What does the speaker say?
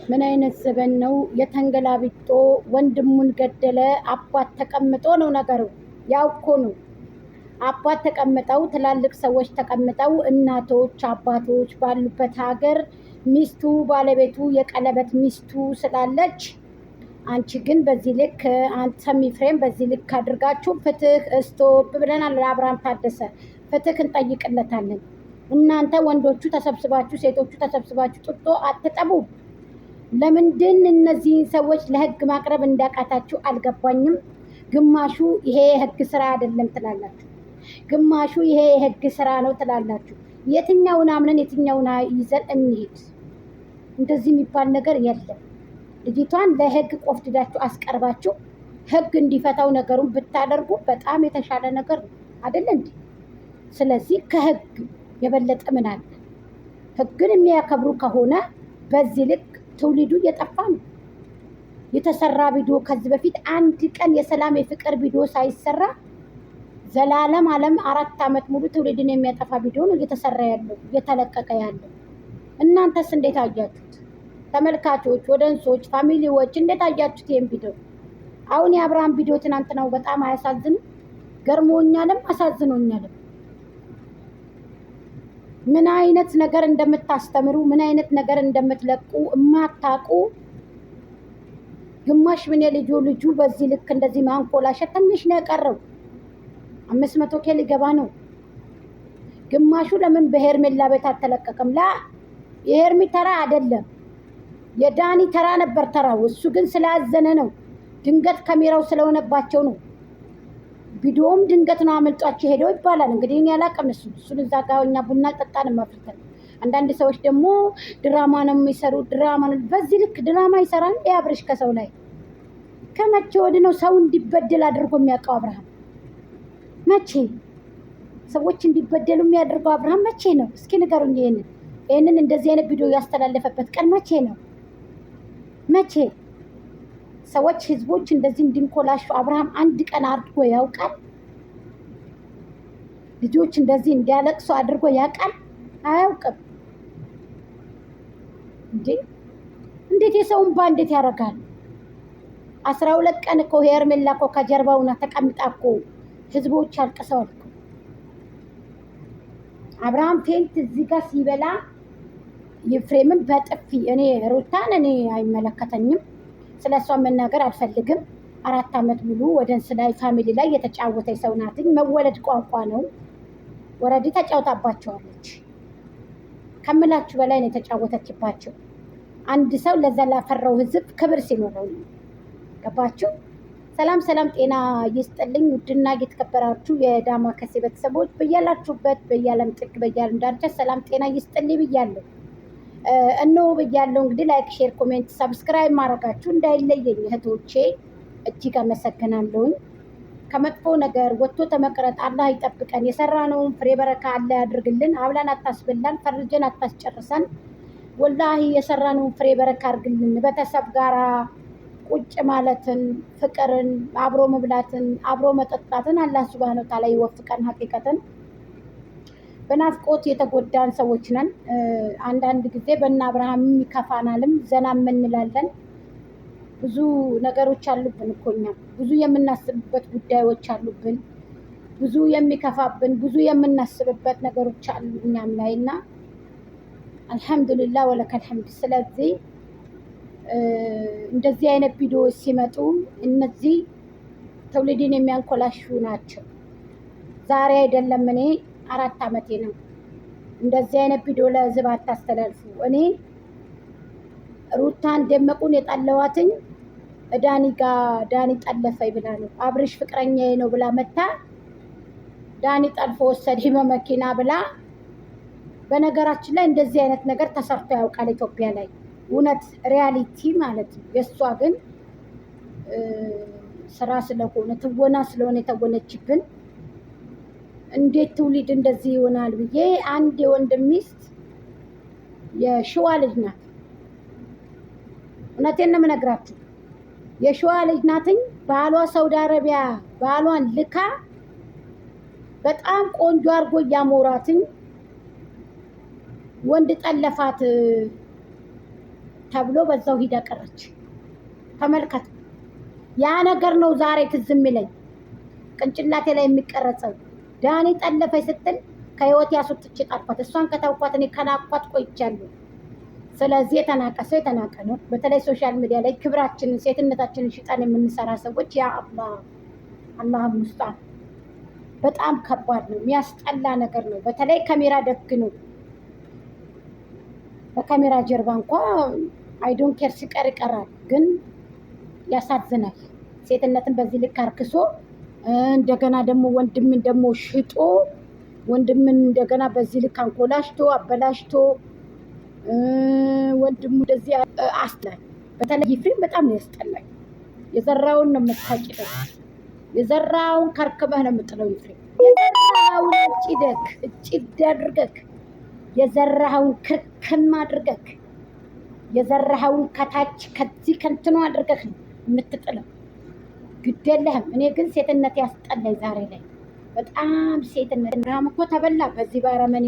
ምን አይነት ዘበን ነው? የተንገላቢጦ ወንድሙን ገደለ አባት ተቀምጦ ነው ነገሩ። ያው እኮ ነው አባት ተቀምጠው ትላልቅ ሰዎች ተቀምጠው እናቶች አባቶች ባሉበት ሀገር ሚስቱ ባለቤቱ የቀለበት ሚስቱ ስላለች አንቺ ግን በዚህ ልክ አንተም ኤፍሬም በዚህ ልክ አድርጋችሁ ፍትህ ስቶፕ ብለናል። አብርሃም ታደሰ ፍትህ እንጠይቅለታለን። እናንተ ወንዶቹ ተሰብስባችሁ ሴቶቹ ተሰብስባችሁ ጡጦ አትጠቡ። ለምንድን እነዚህን ሰዎች ለህግ ማቅረብ እንዳቃታችሁ አልገባኝም። ግማሹ ይሄ የህግ ስራ አይደለም ትላላችሁ፣ ግማሹ ይሄ የህግ ስራ ነው ትላላችሁ። የትኛውን አምነን የትኛውን ይዘን እንሂድ? እንደዚህ የሚባል ነገር የለም። ልጅቷን ለህግ ቆፍድዳችሁ አስቀርባችሁ ህግ እንዲፈታው ነገሩን ብታደርጉ በጣም የተሻለ ነገር ነው አይደል እንዴ? ስለዚህ ከህግ የበለጠ ምን አለ? ህግን የሚያከብሩ ከሆነ በዚህ ልክ ትውልዱ እየጠፋ ነው። የተሰራ ቪዲዮ ከዚህ በፊት አንድ ቀን የሰላም የፍቅር ቪዲዮ ሳይሰራ ዘላለም ዓለም 4 ዓመት ሙሉ ትውልድን የሚያጠፋ ቪዲዮ ነው እየተሰራ ያለው እየተለቀቀ ያለው። እናንተስ እንዴት አያችሁት? ተመልካቾች፣ ወደንሶች፣ ፋሚሊዎች እንዴት አያችሁት ይሄን ቪዲዮ? አሁን የአብርሃም ቪዲዮ ትናንትናው በጣም አያሳዝንም? ገርሞኛልም አሳዝኖኛልም። ምን አይነት ነገር እንደምታስተምሩ ምን አይነት ነገር እንደምትለቁ እማታውቁ ግማሽ ምን ልጁ በዚህ ልክ እንደዚህ ማንኮላሸት ትንሽ ነው የቀረው። 500K ሊገባ ነው። ግማሹ ለምን በሄርሜላ ቤት አልተለቀቀም? ላ የሄርሚ ተራ አይደለም የዳኒ ተራ ነበር ተራው። እሱ ግን ስላዘነ ነው፣ ድንገት ካሜራው ስለሆነባቸው ነው። ቪዲዮም ድንገት ነው አመልጧቸው ሄደው ይባላል። እንግዲህ እኔ አላውቅም። እሱን እዛ ጋር እኛ ቡና ጠጣን ማፍርተን። አንዳንድ ሰዎች ደግሞ ድራማ ነው የሚሰሩ። ድራማ ነው በዚህ ልክ ድራማ ይሰራል ያብርሽ ከሰው ላይ። ከመቼ ወዲህ ነው ሰው እንዲበደል አድርጎ የሚያውቀው አብርሃም? መቼ ሰዎች እንዲበደሉ የሚያደርገው አብርሃም መቼ ነው? እስኪ ንገሩኝ። ይሄንን እንደዚህ አይነት ቪዲዮ ያስተላለፈበት ቀን መቼ ነው? መቼ ሰዎች ህዝቦች እንደዚህ እንዲንኮላሹ አብርሃም አንድ ቀን አድርጎ ያውቃል? ልጆች እንደዚህ እንዲያለቅሱ አድርጎ ያውቃል? አያውቅም። እንዴት የሰውን ባ እንዴት ያደርጋል? 12 ቀን እኮ ሄርሜላ እኮ ከጀርባውና ተቀምጣ እኮ ህዝቦች አልቅሰዋል እኮ። አብርሃም ፌንት እዚህ ጋር ሲበላ ኤፍሬምን በጥፊ እኔ ሩታን እኔ አይመለከተኝም፣ ስለሷ መናገር አልፈልግም። 4 ዓመት ሙሉ ወደንስ ላይ ፋሚሊ ላይ የተጫወተ ሰው ናትኝ። መወለድ ቋንቋ ነው። ወረዲ ተጫውታባቸዋለች። ከምላችሁ በላይ ነው የተጫወተችባቸው። አንድ ሰው ለዛ ላፈራው ህዝብ ክብር ሲኖረው ነው። ገባችሁ? ሰላም ሰላም፣ ጤና ይስጥልኝ ውድና እየተከበራችሁ የዳማ ከሴ ቤተሰቦች በያላችሁበት በያለም ጥግ በያለም ዳርቻ ሰላም ጤና ይስጥልኝ ብያለሁ። እነሆ ብያለሁ። እንግዲህ ላይክ፣ ሼር፣ ኮሜንት፣ ሰብስክራይብ ማድረጋችሁ እንዳይለየኝ እህቶቼ እጅግ አመሰግናለሁኝ። ከመጥፎ ነገር ወጥቶ ተመቅረት አላህ ይጠብቀን። የሰራነውን ፍሬ በረካ አላህ ያድርግልን። አብላን አታስበላን፣ ፈርጀን አታስጨርሰን። ወላሂ የሰራነውን ፍሬ በረካ አድርግልን። ቤተሰብ ጋራ ቁጭ ማለትን፣ ፍቅርን፣ አብሮ መብላትን፣ አብሮ መጠጣትን አላህ ሱብሃነሁ ወተዓላ ይወፍቀን። ሀቂቀትን በናፍቆት የተጎዳን ሰዎች ነን። አንዳንድ ጊዜ በእነ አብርሃም ይከፋናልም ዘናም እንላለን። ብዙ ነገሮች አሉብን እኮ እኛ ብዙ የምናስብበት ጉዳዮች አሉብን። ብዙ የሚከፋብን ብዙ የምናስብበት ነገሮች አሉ እኛም ላይ እና አልሐምዱሊላህ ወለከል ሐምድ። ስለዚህ እንደዚህ አይነት ቪዲዮዎች ሲመጡ እነዚህ ትውልድን የሚያንኮላሹ ናቸው። ዛሬ አይደለም እኔ 4 ዓመቴ ነው። እንደዚህ አይነት ቪዲዮ ለህዝብ አታስተላልፉ። እኔ ሩታን ደመቁን የጠለዋትኝ ዳኒ ጋር ዳኒ ጠለፈኝ ብላ ነው። አብርሽ ፍቅረኛዬ ነው ብላ መታ ዳኒ ጠልፎ ወሰደኝ በመኪና ብላ። በነገራችን ላይ እንደዚህ አይነት ነገር ተሰርቶ ያውቃል ኢትዮጵያ ላይ እውነት ሪያሊቲ ማለት ነው። የእሷ ግን ስራ ስለሆነ ትወና ስለሆነ የተወነችብን እንዴት ትውልድ እንደዚህ ይሆናል ብዬ። አንድ የወንድም ሚስት የሸዋ ልጅ ናት። እውነቴን ነው የምነግራችሁ። የሸዋ ልጅ ናትኝ። ባሏ ሳውዲ አረቢያ ባሏን ልካ በጣም ቆንጆ አድርጎ እያሞራትኝ ወንድ ጠለፋት ተብሎ በዛው ሂዳ ቀረች። ተመልከቱ። ያ ነገር ነው ዛሬ ትዝ የሚለኝ ቅንጭላቴ ላይ የሚቀረጸው። ዳኒ ጠለፈኝ ስትል ከህይወት ያስወጥቼ ጣልኳት። እሷን ከተውኳት እኔ ከናኳት ቆይቻለሁ። ስለዚህ የተናቀ ሰው የተናቀ ነው። በተለይ ሶሻል ሚዲያ ላይ ክብራችንን ሴትነታችንን ሽጠን የምንሰራ ሰዎች ያ አላህ ሙስጣን በጣም ከባድ ነው። የሚያስጠላ ነገር ነው። በተለይ ካሜራ ደግ ነው። በካሜራ ጀርባ እንኳ አይዶን ኬር ሲቀር ይቀራል፣ ግን ያሳዝናል። ሴትነትን በዚህ ልክ አርክሶ እንደገና ደግሞ ወንድምን ደግሞ ሽጦ ወንድምን እንደገና በዚህ ልክ አንኮላሽቶ አበላሽቶ ወንድሙ እንደዚህ አስጠላኝ። በተለይ ይፍሬም በጣም ነው ያስጠላኝ። የዘራውን ነው የምታጭደው። የዘራውን ከርክበህ ነው የምጥለው። ይፍሬም የዘራውን እጭድ አድርገህ የዘራኸውን ክርክም አድርገህ የዘራኸውን ከታች ከዚህ ከንትኖ አድርገህ ነው የምትጥለው። ግድ የለህም። እኔ ግን ሴትነት ያስጠላኝ ዛሬ ላይ በጣም ሴትነት። ራም እኮ ተበላ በዚህ ባረመኔ